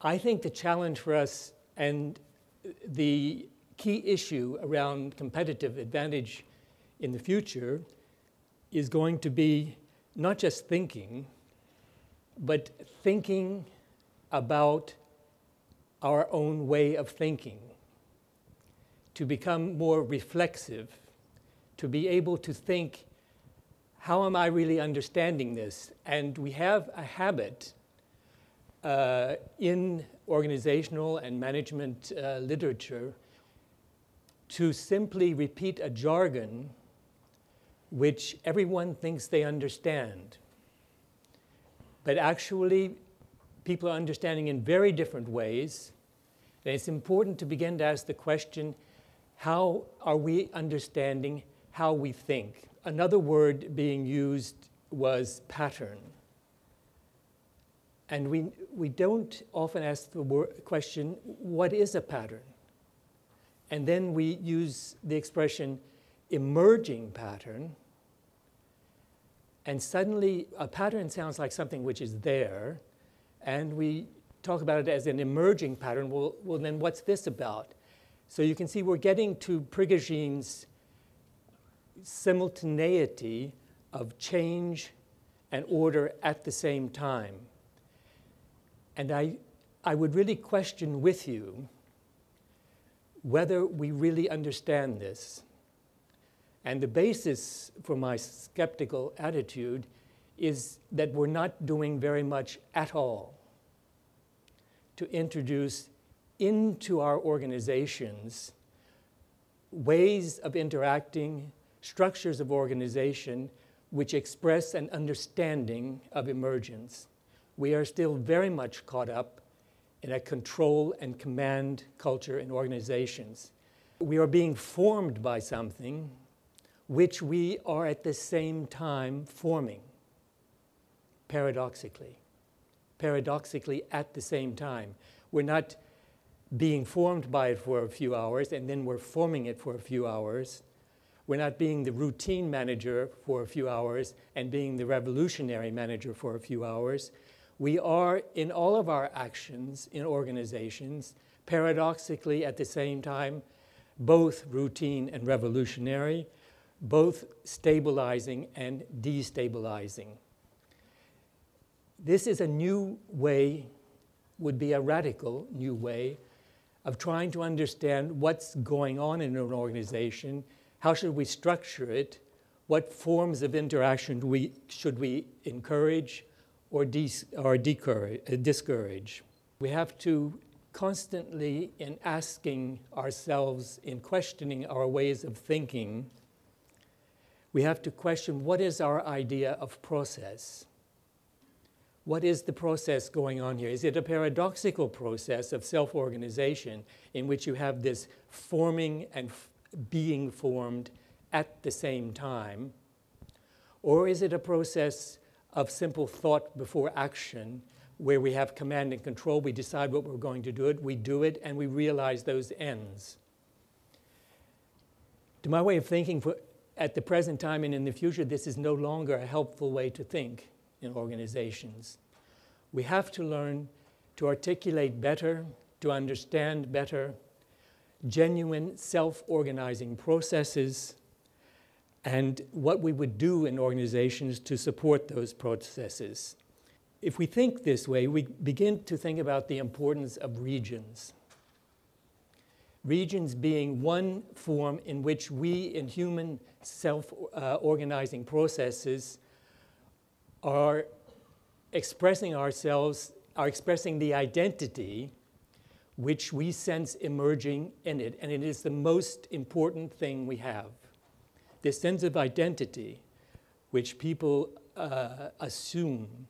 I think the challenge for us and the key issue around competitive advantage in the future is going to be not just thinking, but thinking about our own way of thinking, to become more reflexive, to be able to think, how am I really understanding this? And we have a habit in organizational and management literature to simply repeat a jargon which everyone thinks they understand. But actually, people are understanding in very different ways. And it's important to begin to ask the question, how are we understanding how we think? Another word being used was pattern. And we don't often ask the question, what is a pattern? And then we use the expression emerging pattern. And suddenly a pattern sounds like something which is there. And we talk about it as an emerging pattern. Well, then what's this about? So you can see we're getting to Prigoghine's simultaneity of change and order at the same time. And I would really question with you whether we really understand this. And the basis for my skeptical attitude is that we're not doing very much at all to introduce into our organizations ways of interacting, structures of organization which express an understanding of emergence. We are still very much caught up in a control and command culture in organizations. We are being formed by something which we are at the same time forming, paradoxically at the same time. We're not being formed by it for a few hours and then we're forming it for a few hours. We're not being the routine manager for a few hours and being the revolutionary manager for a few hours. We are, in all of our actions in organizations, paradoxically at the same time, both routine and revolutionary, both stabilizing and destabilizing. This is a new way, would be a radical new way, of trying to understand what's going on in an organization, how should we structure it, what forms of interaction should we encourage or discourage. We have to constantly, in asking ourselves, in questioning our ways of thinking, we have to question what is our idea of process? What is the process going on here? Is it a paradoxical process of self-organization in which you have this forming and being formed at the same time? Or is it a process of simple thought before action where we have command and control, we decide what we're going to do it, we do it, and we realize those ends? To my way of thinking, at the present time and in the future, this is no longer a helpful way to think in organizations. We have to learn to articulate better, to understand better, genuine self-organizing processes, and what we would do in organizations to support those processes. If we think this way, we begin to think about the importance of regions. Regions being one form in which we in human self-organizing processes are expressing ourselves, are expressing the identity which we sense emerging in it. And it is the most important thing we have. This sense of identity, which people assume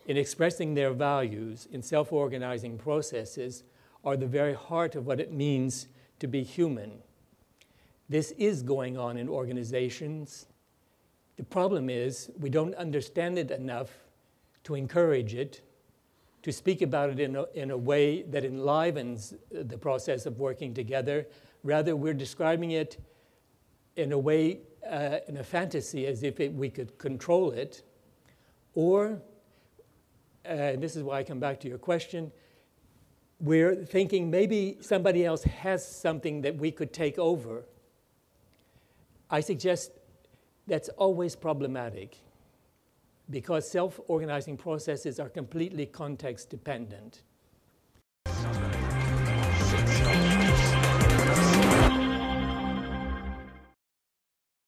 in expressing their values in self-organizing processes, are the very heart of what it means to be human. This is going on in organizations. The problem is we don't understand it enough to encourage it, to speak about it in a way that enlivens the process of working together. Rather, we're describing it in a way, in a fantasy, as if we could control it, or and this is why I come back to your question, we're thinking maybe somebody else has something that we could take over. I suggest that's always problematic because self-organizing processes are completely context dependent.